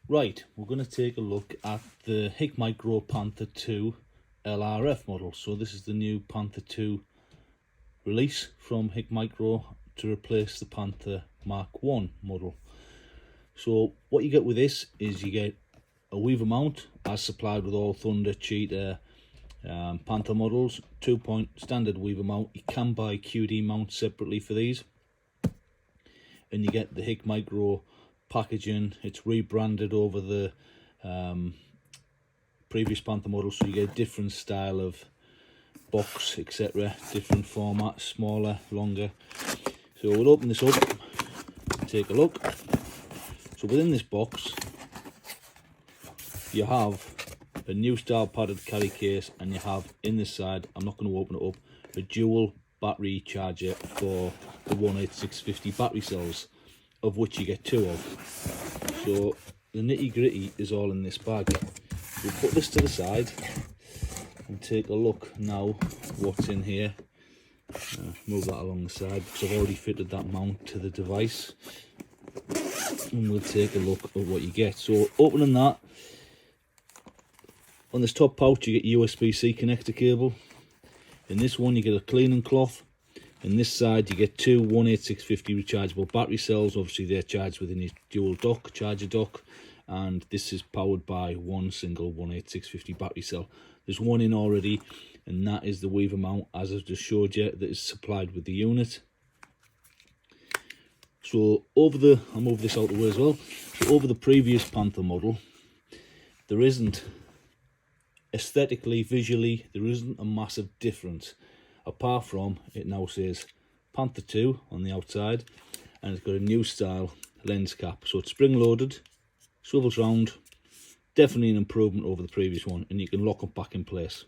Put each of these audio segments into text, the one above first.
Right, we're going to take a look at the HIC Micro Panther 2 LRF model. So this is the new Panther 2 release from HIC Micro to replace the Panther Mark 1 model. So what you get with this is you get a weaver mount as supplied with all Thunder, Cheetah, Panther models, 2-point standard weaver mount. You can buy QD mounts separately for these. And you get the HIC Micro packaging. It's rebranded over the previous Panther model, so you get a different style of box, etc., different format, smaller, longer. So we'll open this up, take a look. So within this box you have a new style padded carry case, and you have in this side, I'm not going to open it up, a dual battery charger for the 18650 battery cells, of which you get 2 of. So the nitty gritty is all in this bag. We'll put this to the side and take a look now what's in here. Move that along the side because I've already fitted that mount to the device, and we'll take a look at what you get. So opening that, on this top pouch you get USB-C connector cable. In this one you get a cleaning cloth. In this side you get 2 18650 rechargeable battery cells. Obviously they're charged within your dual dock, charger dock, and this is powered by one single 18650 battery cell. There's one in already, and that is the weaver mount, as I've just showed you, that is supplied with the unit. So I'll move this out of the way as well. So over the previous Panther model, there isn't, aesthetically, visually, there isn't a massive difference, apart from it now says Panther 2 on the outside, and it's got a new style lens cap. So it's spring loaded, swivels round, definitely an improvement over the previous one, and you can lock it back in place.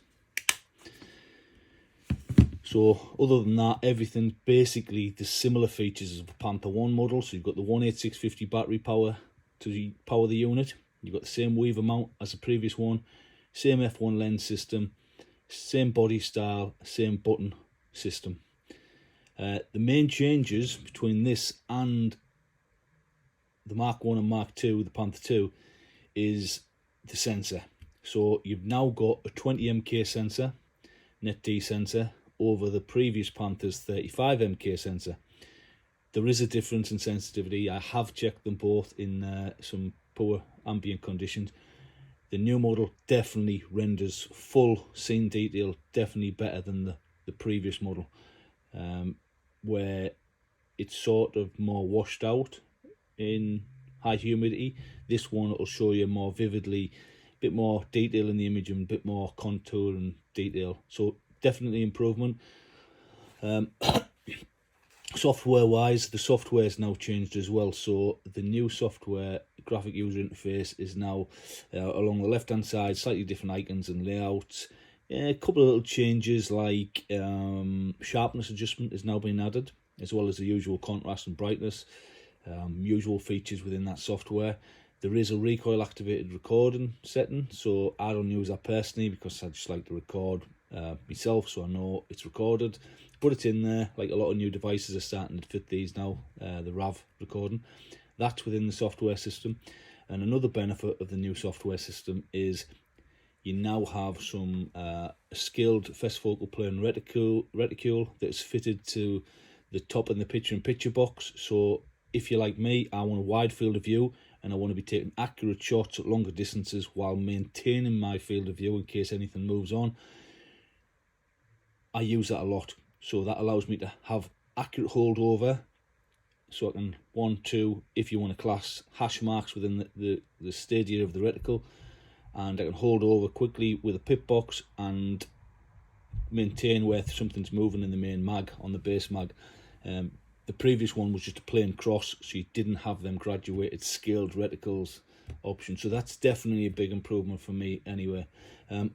So other than that, everything basically the similar features as the Panther 1 model. So you've got the 18650 battery power to power the unit, you've got the same weaver mount as the previous one, same f1 lens system, same body style, same button system. The main changes between this and the Mark 1 and Mark 2, the Panther 2, is the sensor. So you've now got a 20 mK sensor, net D sensor, over the previous Panther's 35 mK sensor. There is a difference in sensitivity. I have checked them both in some poor ambient conditions. The new model definitely renders full scene detail, definitely better than the previous model, where it's sort of more washed out in high humidity. This one will show you more vividly, a bit more detail in the image and a bit more contour and detail. So definitely improvement. Software wise, the software has now changed as well. So the new software graphic user interface is now along the left hand side, slightly different icons and layouts. A couple of little changes like sharpness adjustment is now being added, as well as the usual contrast and brightness, usual features within that software. There is a recoil activated recording setting, so I don't use that personally because I just like to record myself, so I know it's recorded, but it's in there. Like a lot of new devices are starting to fit these now, the RAV recording. That's within the software system. And another benefit of the new software system is you now have some skilled fast focal plane reticule that's fitted to the top and the picture-in-picture box. So if you're like me, I want a wide field of view and I want to be taking accurate shots at longer distances while maintaining my field of view in case anything moves on. I use that a lot, so that allows me to have accurate holdover, so I can 1, 2, if you want to class hash marks within the stadia of the reticle, and I can hold over quickly with a pip box and maintain where something's moving in the main mag, on the base mag. The previous one was just a plain cross, so you didn't have them graduated scaled reticles option. So that's definitely a big improvement for me anyway.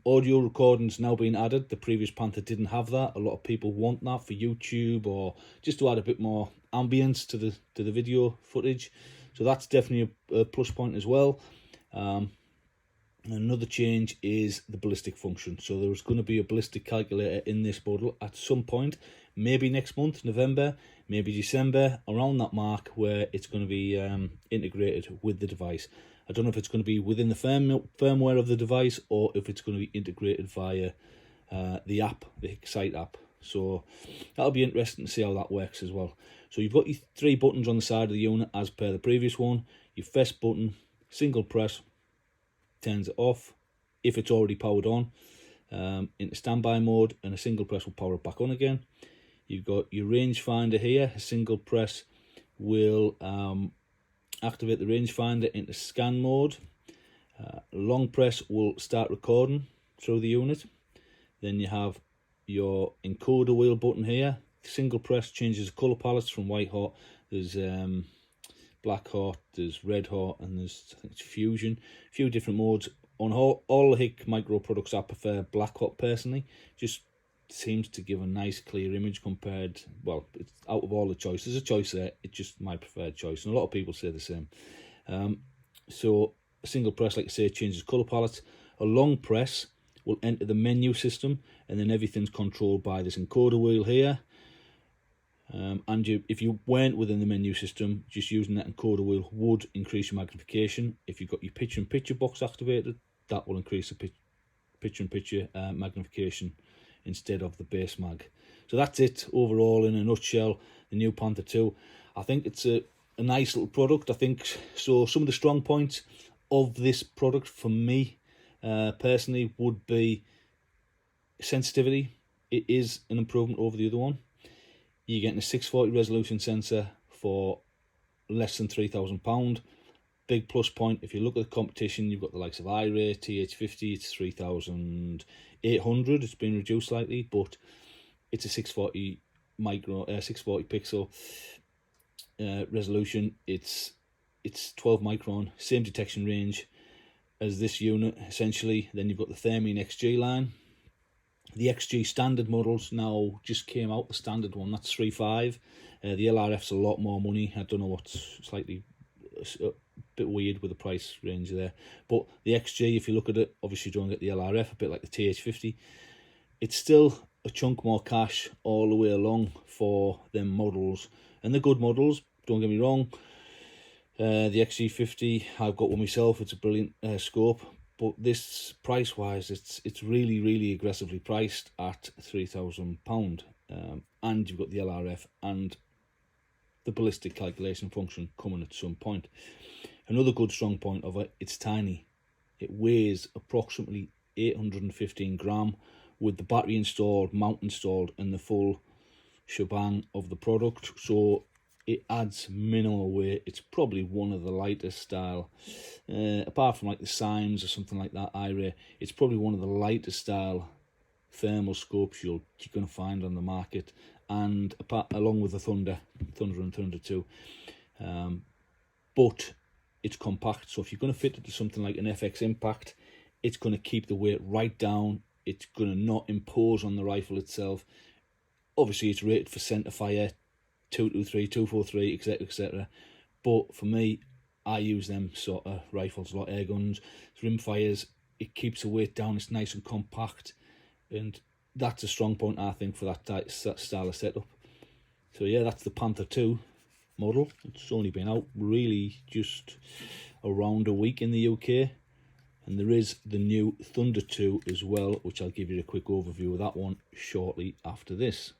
Audio recording's now being added. The previous Panther didn't have that. A lot of people want that for YouTube or just to add a bit more ambience to the video footage. So that's definitely a plus point as well. Another change is the ballistic function. So there's going to be a ballistic calculator in this model at some point, maybe next month, November, maybe December, around that mark, where it's going to be integrated with the device. I don't know if it's going to be within the firmware of the device, or if it's going to be integrated via the app, the Excite app. So that'll be interesting to see how that works as well. So you've got your 3 buttons on the side of the unit as per the previous one. Your first button, single press, turns it off if it's already powered on into standby mode, and a single press will power it back on again. You've got your rangefinder here. A single press will activate the rangefinder into scan mode. Long press will start recording through the unit. Then you have your encoder wheel button here. Single press changes the colour palettes from white hot. There's black hot, there's red hot, and there's, I think it's fusion. A few different modes. On all the HIC micro products, I prefer black hot personally. Just seems to give a nice clear image compared, well, it's out of all the choices. There's a choice there, it's just my preferred choice, and a lot of people say the same. So a single press, like I say, changes colour palettes. A long press will enter the menu system, and then everything's controlled by this encoder wheel here. And if you weren't within the menu system, just using that encoder wheel would increase your magnification. If you've got your picture-in-picture box activated, that will increase the picture-in-picture magnification instead of the base mag. So that's it overall in a nutshell, the new Panther 2. I think it's a nice little product. I think so. Some of the strong points of this product for me personally would be sensitivity. It is an improvement over the other one. You're getting a 640 resolution sensor for less than £3,000. Big plus point, if you look at the competition, you've got the likes of iRay, TH50, it's 3,800. It's been reduced slightly, but it's a 640 pixel resolution. It's 12 micron, same detection range as this unit essentially. Then you've got the Thermine XG line. The XG standard models now just came out, the standard one, that's 3.5. The LRF's a lot more money. I don't know what's slightly a bit weird with the price range there. But the XG, if you look at it, obviously you don't get the LRF, a bit like the TH50. It's still a chunk more cash all the way along for them models. And the good models, don't get me wrong. The XG50, I've got one myself, it's a brilliant scope. But this price-wise, it's really aggressively priced at £3,000, and you've got the LRF and the ballistic calculation function coming at some point. Another good strong point of it, it's tiny. It weighs approximately 815 gram with the battery installed, mount installed, and the full shebang of the product. So it adds minimal weight. It's probably one of the lightest style, apart from like the Symes or something like that, iRay, it's probably one of the lightest style thermal scopes you're going to find on the market, and along with the Thunder and Thunder 2. But it's compact, so if you're going to fit it to something like an FX Impact, it's going to keep the weight right down. It's going to not impose on the rifle itself. Obviously, it's rated for centre fire, 223, 243, etc, etc. But for me, I use them sort of rifles, a lot of air guns, rim fires. It keeps the weight down, it's nice and compact, and that's a strong point, I think, for that style of setup. So yeah, that's the Panther 2 model. It's only been out really just around a week in the UK. And there is the new Thunder 2 as well, which I'll give you a quick overview of that one shortly after this.